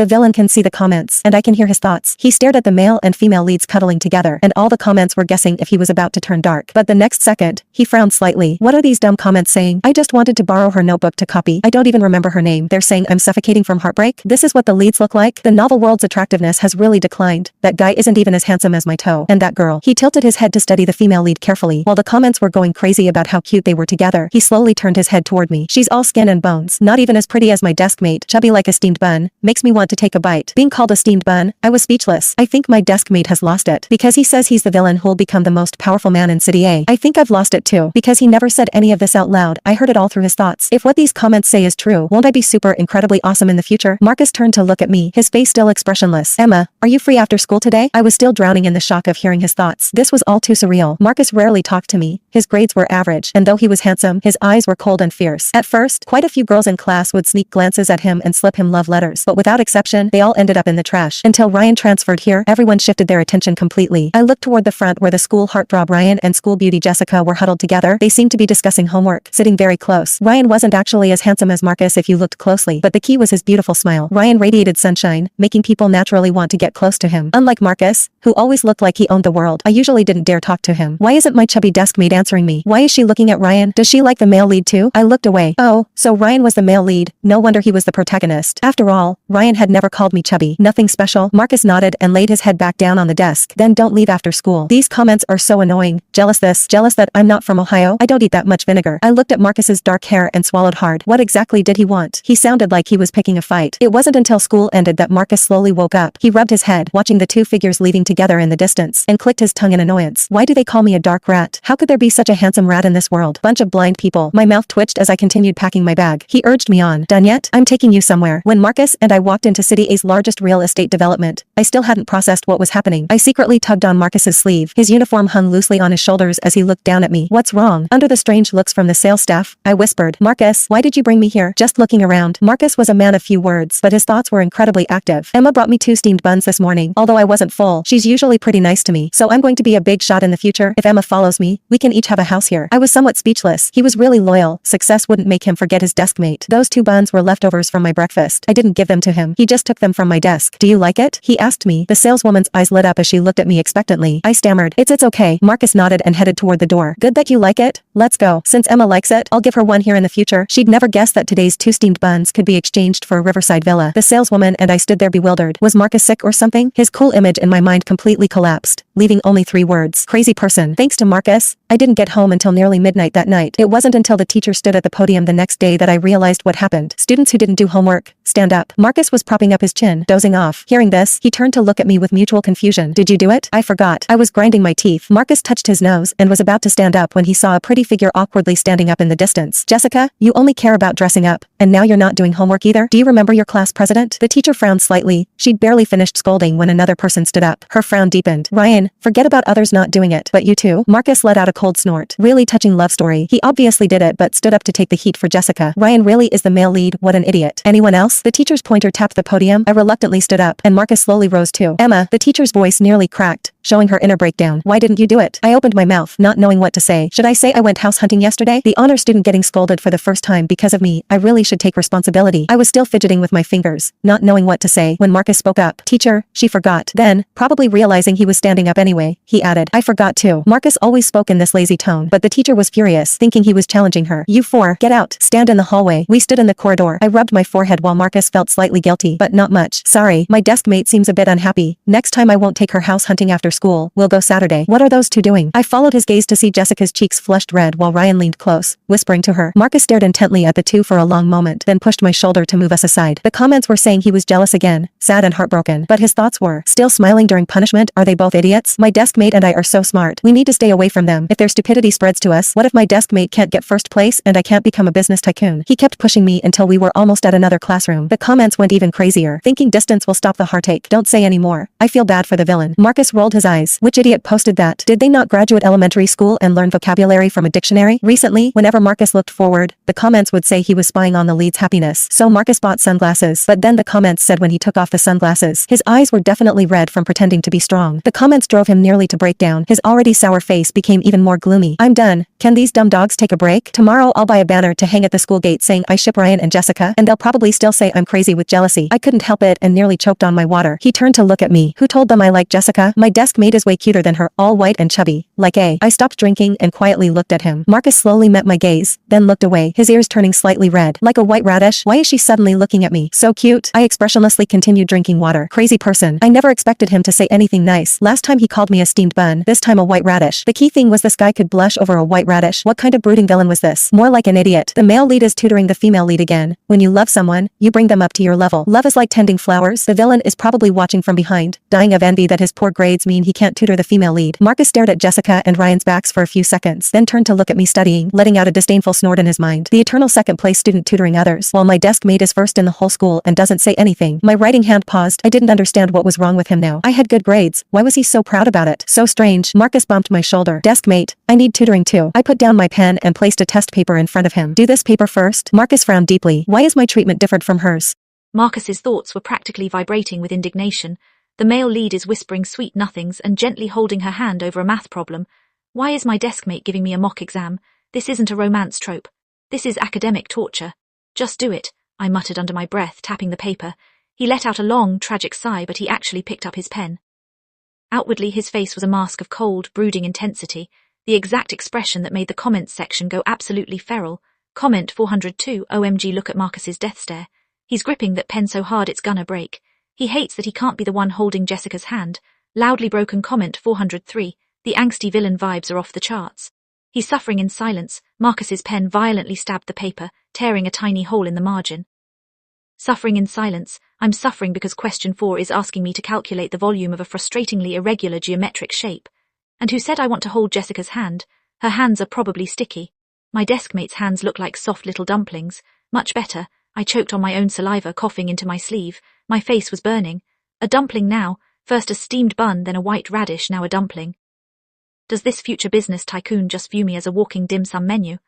The villain can see the comments, and I can hear his thoughts. He stared at the male and female leads cuddling together, and all the comments were guessing if he was about to turn dark. But the next second, he frowned slightly. What are these dumb comments saying? I just wanted to borrow her notebook to copy. I don't even remember her name. They're saying I'm suffocating from heartbreak. This is what the leads look like. The novel world's attractiveness has really declined. That guy isn't even as handsome as my toe. And that girl. He tilted his head to study the female lead carefully. While the comments were going crazy about how cute they were together, he slowly turned his head toward me. She's all skin and bones. Not even as pretty as my deskmate, chubby like a steamed bun. Makes me want to take a bite. Being called a steamed bun, I was speechless. I think my deskmate has lost it. Because he says he's the villain who'll become the most powerful man in City A. I think I've lost it too. Because he never said any of this out loud. I heard it all through his thoughts. If what these comments say is true, won't I be super incredibly awesome in the future? Marcus turned to look at me, his face still expressionless. Emma, are you free after school today? I was still drowning in the shock of hearing his thoughts. This was all too surreal. Marcus rarely talked to me. His grades were average, and though he was handsome, his eyes were cold and fierce. At first, quite a few girls in class would sneak glances at him and slip him love letters, but without exception, they all ended up in the trash. Until Ryan transferred here, everyone shifted their attention completely. I looked toward the front where the school heartthrob Ryan and school beauty Jessica were huddled together. They seemed to be discussing homework, sitting very close. Ryan wasn't actually as handsome as Marcus if you looked closely, but the key was his beautiful smile. Ryan radiated sunshine, making people naturally want to get close to him. Unlike Marcus, who always looked like he owned the world, I usually didn't dare talk to him. Why isn't my chubby deskmate answering me? Why is she looking at Ryan? Does she like the male lead too? I looked away. Oh, so Ryan was the male lead. No wonder he was the protagonist. After all, Ryan had never called me chubby. Nothing special. Marcus nodded and laid his head back down on the desk. Then don't leave after school. These comments are so annoying. Jealous this, jealous that I'm not from Ohio. I don't eat that much vinegar. I looked at Marcus's dark hair and swallowed hard. What exactly did he want? He sounded like he was picking a fight. It wasn't until school ended that Marcus slowly woke up. He rubbed his head, watching the two figures leaving together in the distance, and clicked his tongue in annoyance. Why do they call me a dark rat? How could there be such a handsome rat in this world? Bunch of blind people. My mouth twitched as I continued packing my bag. He urged me on. Done yet? I'm taking you somewhere. When Marcus and I walked into City A's largest real estate development, I still hadn't processed what was happening. I secretly tugged on Marcus's sleeve. His uniform hung loosely on his shoulders as he looked down at me. What's wrong? Under the strange looks from the sales staff, I whispered, Marcus, why did you bring me here? Just looking around. Marcus was a man of few words, but his thoughts were incredibly active. Emma brought me 2 steamed buns this morning. Although I wasn't full, she's usually pretty nice to me, so I'm going to be a big shot in the future. If Emma follows me, we can each have a house here. I was somewhat speechless. He was really loyal. Success wouldn't make him forget his deskmate. Those 2 buns were leftovers from my breakfast. I didn't give them to him. He just took them from my desk. Do you like it? He asked me. The saleswoman's eyes lit up as she looked at me expectantly. I stammered. It's okay. Marcus nodded and headed toward the door. Good that you like it. Let's go. Since Emma likes it, I'll give her one here in the future. She'd never guessed that today's 2 steamed buns could be exchanged for a riverside villa. The saleswoman and I stood there bewildered. Was Marcus sick or something? His cool image in my mind completely collapsed, leaving only 3 words. Crazy person. Thanks to Marcus, I didn't get home until nearly midnight that night. It wasn't until the teacher stood at the podium the next day that I realized what happened. Students who didn't do homework, stand up. Marcus was propping up his chin, dozing off. Hearing this, he turned to look at me with mutual confusion. Did you do it? I forgot. I was grinding my teeth. Marcus touched his nose and was about to stand up when he saw a pretty figure awkwardly standing up in the distance. Jessica, you only care about dressing up, and now you're not doing homework either? Do you remember your class president? The teacher frowned slightly. She'd barely finished scolding when another person stood up. Her frown deepened. Ryan, forget about others not doing it. But you too? Marcus let out a cold snort. Really touching love story. He obviously did it but stood up to take the heat for Jessica. Ryan really is the male lead. What an idiot. Anyone else? The teacher's pointer tapped the podium. I reluctantly stood up, and Marcus slowly rose too. Emma, the teacher's voice nearly cracked, showing her inner breakdown. Why didn't you do it? I opened my mouth, not knowing what to say. Should I say I went house hunting yesterday? The honor student getting scolded for the first time because of me. I really should take responsibility. I was still fidgeting with my fingers, not knowing what to say, when Marcus spoke up. Teacher, she forgot. Then, probably realizing he was standing up anyway, he added, I forgot too. Marcus always spoke in this lazy tone, but the teacher was furious, thinking he was challenging her. You 4, get out. Stand in the hallway. We stood in the corridor. I rubbed my forehead while Marcus felt slightly guilty, but not much. Sorry, my deskmate seems a bit unhappy. Next time I won't take her house hunting after school. We'll go Saturday. What are those 2 doing? I followed his gaze to see Jessica's cheeks flushed red while Ryan leaned close, whispering to her. Marcus stared intently at the 2 for a long moment, then pushed my shoulder to move us aside. The comments were saying he was jealous again, sad and heartbroken, but his thoughts were, still smiling during punishment. Are they both idiots? My deskmate and I are so smart. We need to stay away from them. If their stupidity spreads to us, what if my deskmate can't get first place and I can't become a business tycoon? He kept pushing me until we were almost at another classroom. The comments went even crazier. Thinking distance will stop the heartache. Don't say any more. I feel bad for the villain. Marcus rolled his his eyes. Which idiot posted that? Did they not graduate elementary school and learn vocabulary from a dictionary? Recently, whenever Marcus looked forward, the comments would say he was spying on the lead's happiness. So Marcus bought sunglasses, but then the comments said when he took off the sunglasses, his eyes were definitely red from pretending to be strong. The comments drove him nearly to break down. His already sour face became even more gloomy. I'm done. Can these dumb dogs take a break? Tomorrow I'll buy a banner to hang at the school gate saying I ship Ryan and Jessica, and they'll probably still say I'm crazy with jealousy. I couldn't help it and nearly choked on my water. He turned to look at me. Who told them I like Jessica? My desk mate is way cuter than her, all white and chubby. Like A. I stopped drinking and quietly looked at him. Marcus slowly met my gaze, then looked away, his ears turning slightly red. Like a white radish? Why is she suddenly looking at me? So cute. I expressionlessly continued drinking water. Crazy person. I never expected him to say anything nice. Last time he called me a steamed bun, this time a white radish. The key thing was this guy could blush over a white radish. What kind of brooding villain was this? More like an idiot. The male lead is tutoring the female lead again. When you love someone, you bring them up to your level. Love is like tending flowers. The villain is probably watching from behind, dying of envy that his poor grades mean he can't tutor the female lead. Marcus stared at Jessica and Ryan's backs for a few seconds, then turned to look at me studying, letting out a disdainful snort in his mind. The eternal second-place student tutoring others, while my desk mate is first in the whole school and doesn't say anything. My writing hand paused. I didn't understand what was wrong with him now. I had good grades. Why was he so proud about it? So strange. Marcus bumped my shoulder. Desk mate, I need tutoring too. I put down my pen and placed a test paper in front of him. Do this paper first. Marcus frowned deeply. Why is my treatment different from hers? Marcus's thoughts were practically vibrating with indignation. The male lead is whispering sweet nothings and gently holding her hand over a math problem. Why is my desk mate giving me a mock exam? This isn't a romance trope. This is academic torture. Just do it, I muttered under my breath, tapping the paper. He let out a long, tragic sigh, but he actually picked up his pen. Outwardly, his face was a mask of cold, brooding intensity, the exact expression that made the comments section go absolutely feral. Comment 402, OMG, look at Marcus's death stare. He's gripping that pen so hard it's gonna break. He hates that he can't be the one holding Jessica's hand. Loudly broken comment 403, the angsty villain vibes are off the charts. He's suffering in silence. Marcus's pen violently stabbed the paper, tearing a tiny hole in the margin. Suffering in silence. I'm suffering because question 4 is asking me to calculate the volume of a frustratingly irregular geometric shape. And who said I want to hold Jessica's hand? Her hands are probably sticky. My desk mate's hands look like soft little dumplings. Much better. I choked on my own saliva, coughing into my sleeve. My face was burning. A dumpling now. First a steamed bun, then a white radish, now a dumpling. Does this future business tycoon just view me as a walking dim sum menu?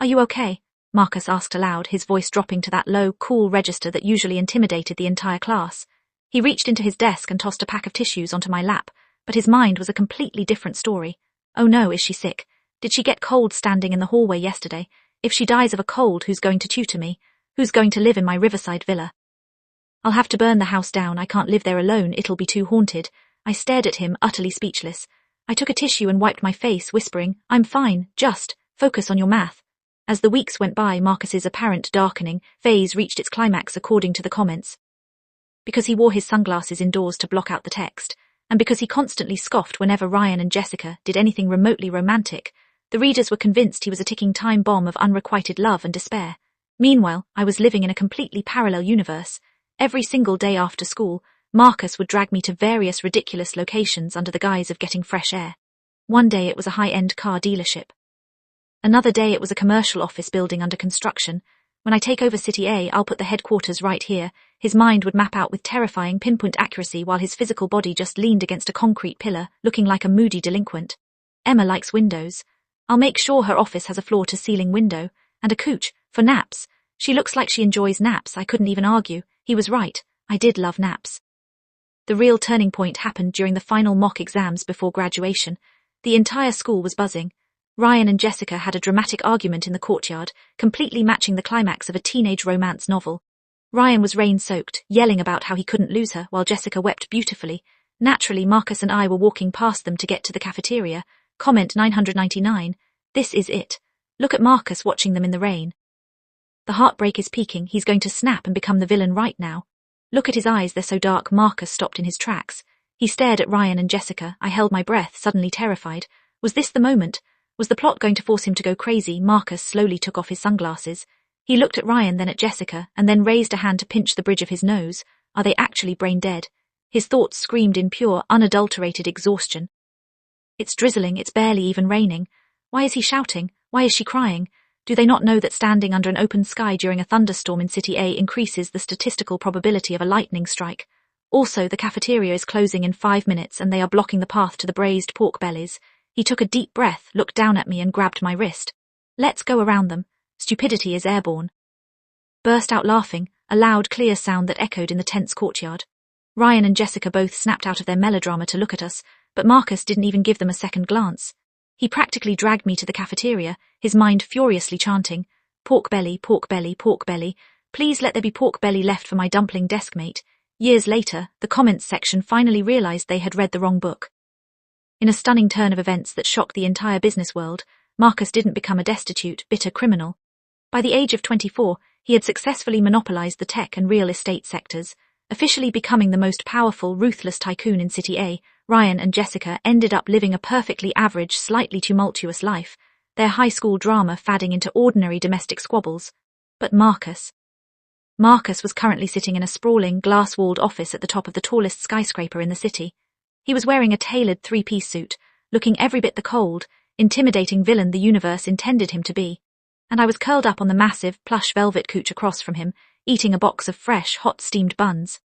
Are you okay? Marcus asked aloud, his voice dropping to that low, cool register that usually intimidated the entire class. He reached into his desk and tossed a pack of tissues onto my lap, but his mind was a completely different story. Oh no, is she sick? Did she get cold standing in the hallway yesterday? If she dies of a cold, who's going to tutor me? Who's going to live in my riverside villa? I'll have to burn the house down. I can't live there alone. It'll be too haunted. I stared at him, utterly speechless. I took a tissue and wiped my face, whispering, I'm fine, just focus on your math. As the weeks went by, Marcus's apparent darkening phase reached its climax according to the comments. Because he wore his sunglasses indoors to block out the text, and because he constantly scoffed whenever Ryan and Jessica did anything remotely romantic, the readers were convinced he was a ticking time bomb of unrequited love and despair. Meanwhile, I was living in a completely parallel universe. Every single day after school, Marcus would drag me to various ridiculous locations under the guise of getting fresh air. One day it was a high-end car dealership. Another day it was a commercial office building under construction. When I take over City A, I'll put the headquarters right here. His mind would map out with terrifying pinpoint accuracy while his physical body just leaned against a concrete pillar, looking like a moody delinquent. Emma likes windows. I'll make sure her office has a floor-to-ceiling window, and a couch, for naps. She looks like she enjoys naps. I couldn't even argue. He was right. I did love naps. The real turning point happened during the final mock exams before graduation. The entire school was buzzing. Ryan and Jessica had a dramatic argument in the courtyard, completely matching the climax of a teenage romance novel. Ryan was rain-soaked, yelling about how he couldn't lose her, while Jessica wept beautifully. Naturally, Marcus and I were walking past them to get to the cafeteria. Comment 999. This is it. Look at Marcus watching them in the rain. The heartbreak is peaking. He's going to snap and become the villain right now. Look at his eyes, they're so dark. Marcus stopped in his tracks. He stared at Ryan and Jessica. I held my breath, suddenly terrified. Was this the moment? Was the plot going to force him to go crazy? Marcus slowly took off his sunglasses. He looked at Ryan, then at Jessica, and then raised a hand to pinch the bridge of his nose. Are they actually brain dead? His thoughts screamed in pure, unadulterated exhaustion. It's drizzling, it's barely even raining. Why is he shouting? Why is she crying? Do they not know that standing under an open sky during a thunderstorm in City A increases the statistical probability of a lightning strike? Also, the cafeteria is closing in 5 minutes and they are blocking the path to the braised pork bellies. He took a deep breath, looked down at me and grabbed my wrist. Let's go around them. Stupidity is airborne. Burst out laughing, a loud, clear sound that echoed in the tense courtyard. Ryan and Jessica both snapped out of their melodrama to look at us, but Marcus didn't even give them a second glance. He practically dragged me to the cafeteria, his mind furiously chanting, pork belly, pork belly, pork belly. Please let there be pork belly left for my dumpling deskmate. Years later, the comments section finally realized they had read the wrong book. In a stunning turn of events that shocked the entire business world, Marcus didn't become a destitute, bitter criminal. By the age of 24, he had successfully monopolized the tech and real estate sectors, officially becoming the most powerful, ruthless tycoon in City A. Ryan and Jessica ended up living a perfectly average, slightly tumultuous life, their high school drama fading into ordinary domestic squabbles. But Marcus was currently sitting in a sprawling, glass-walled office at the top of the tallest skyscraper in the city. He was wearing a tailored three-piece suit, looking every bit the cold, intimidating villain the universe intended him to be. And I was curled up on the massive, plush velvet couch across from him, eating a box of fresh, hot steamed buns.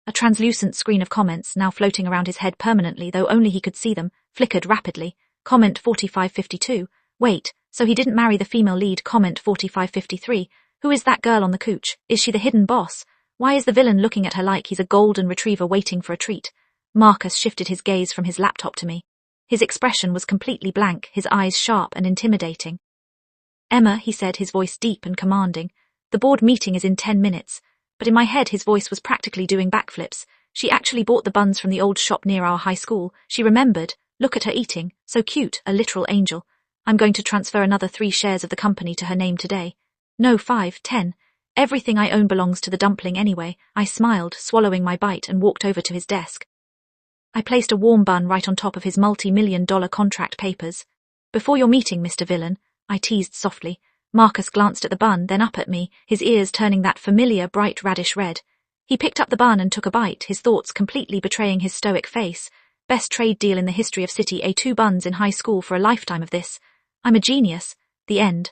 A translucent screen of comments, now floating around his head permanently, though only he could see them, flickered rapidly. Comment 4552. Wait, so he didn't marry the female lead? Comment 4553. Who is that girl on the couch? Is she the hidden boss? Why is the villain looking at her like he's a golden retriever waiting for a treat? Marcus shifted his gaze from his laptop to me. His expression was completely blank, his eyes sharp and intimidating. Emma, he said, his voice deep and commanding. The board meeting is in 10 minutes. But in my head his voice was practically doing backflips. She actually bought the buns from the old shop near our high school. She remembered. Look at her eating. So cute, a literal angel. I'm going to transfer another 3 shares of the company to her name today. No, 5, 10. Everything I own belongs to the dumpling anyway. I smiled, swallowing my bite, and walked over to his desk. I placed a warm bun right on top of his multi-million-dollar contract papers. Before your meeting, Mr. Villain, I teased softly. Marcus glanced at the bun, then up at me, his ears turning that familiar, bright radish red. He picked up the bun and took a bite, his thoughts completely betraying his stoic face. Best trade deal in the history of City A. 2 buns in high school for a lifetime of this. I'm a genius. The end.